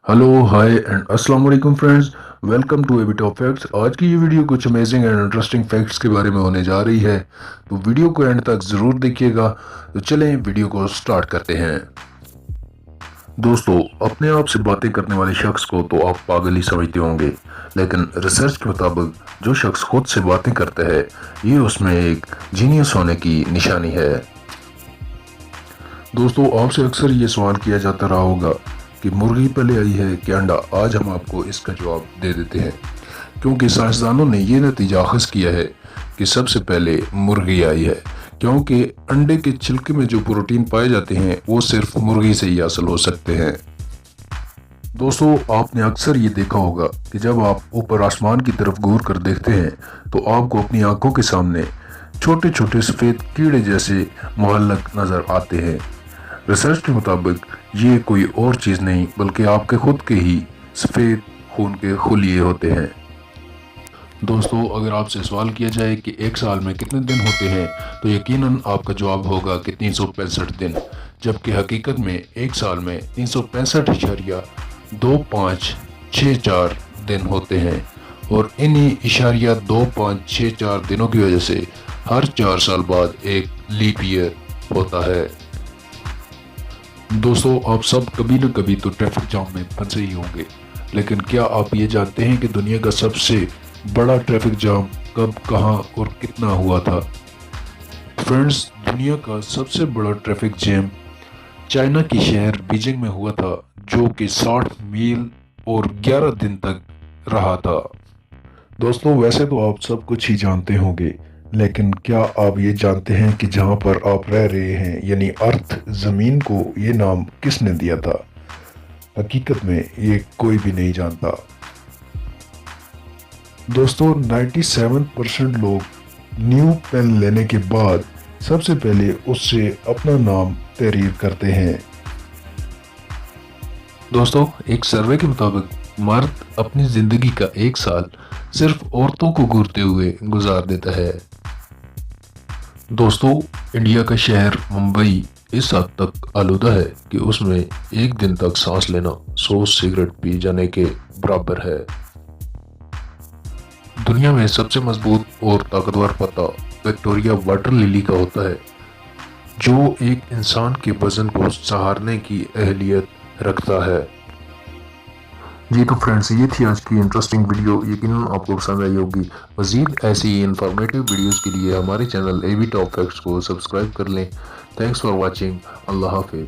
Hello hi and अस्सलाम वालेकुम friends. Welcome to A B top facts. आज की ये वीडियो कुछ अमेजिंग एंड इंटरेस्टिंग फैक्ट्स के बारे में होने जा रही है, तो वीडियो को एंड तक ज़रूर देखिएगा। तो चलें वीडियो को स्टार्ट करते हैं। दोस्तों, अपने आप से बातें करने वाले शख्स को तो आप पागल ही समझते होंगे, लेकिन रिसर्च के मुताबिक जो शख्स खुद से बातें करता है ये उसमें एक जीनियस होने की निशानी है। दोस्तों, आपसे अक्सर ये सवाल किया जाता रहा होगा कि मुर्गी पहले आई है कि अंडा। आज हम आपको इसका जवाब दे देते हैं, क्योंकि साइंसदानों ने ये नतीजा अखज़ किया है कि सबसे पहले मुर्गी आई है, क्योंकि अंडे के छिलके में जो प्रोटीन पाए जाते हैं वो सिर्फ मुर्गी से ही हासिल हो सकते हैं। दोस्तों, आपने अक्सर ये देखा होगा कि जब आप ऊपर आसमान की तरफ घूर कर देखते हैं तो आपको अपनी आंखों के सामने छोटे छोटे सफ़ेद कीड़े जैसे मुहल्लक नज़र आते हैं। रिसर्च के मुताबिक ये कोई और चीज़ नहीं बल्कि आपके खुद के ही सफ़ेद खून के खुलिये होते हैं। दोस्तों, अगर आपसे सवाल किया जाए कि एक साल में कितने दिन होते हैं तो यकीनन आपका जवाब होगा कि 365 दिन, जबकि हकीकत में एक साल में 365.2564 दिन होते हैं। और इन्हीं इशारिया 2564 दिनों की वजह से हर 4 साल बाद एक लीप ईयर होता है। दोस्तों, आप सब कभी न कभी तो ट्रैफिक जाम में फंसे ही होंगे, लेकिन क्या आप ये जानते हैं कि दुनिया का सबसे बड़ा ट्रैफिक जाम कब, कहां और कितना हुआ था? फ्रेंड्स, दुनिया का सबसे बड़ा ट्रैफिक जैम चाइना की शहर बीजिंग में हुआ था, जो कि 60 मील और 11 दिन तक रहा था। दोस्तों, वैसे तो आप सब कुछ ही जानते होंगे, लेकिन क्या आप ये जानते हैं कि जहां पर आप रह रहे हैं यानी अर्थ ज़मीन को ये नाम किसने दिया था? हकीकत में ये कोई भी नहीं जानता। दोस्तों, 97% लोग न्यू पेन लेने के बाद सबसे पहले उससे अपना नाम तहरीर करते हैं। दोस्तों, एक सर्वे के मुताबिक मर्द अपनी जिंदगी का एक साल सिर्फ औरतों को घूरते हुए गुजार देता है। दोस्तों, इंडिया का शहर मुंबई इस हद तक आलूदा है कि उसमें एक दिन तक सांस लेना 100 सिगरेट पी जाने के बराबर है। दुनिया में सबसे मजबूत और ताकतवर पत्ता विक्टोरिया वाटर लिली का होता है, जो एक इंसान के वजन को सहारने की अहलियत रखता है। जी तो फ्रेंड्स, ये थी आज की इंटरेस्टिंग वीडियो। यकीनन आपको पसंद आई होगी। मज़ीद ऐसी ही इंफॉर्मेटिव वीडियोस के लिए हमारे चैनल एबी टॉप फैक्ट्स को सब्सक्राइब कर लें। Thanks for watching. अल्लाह हाफिज़।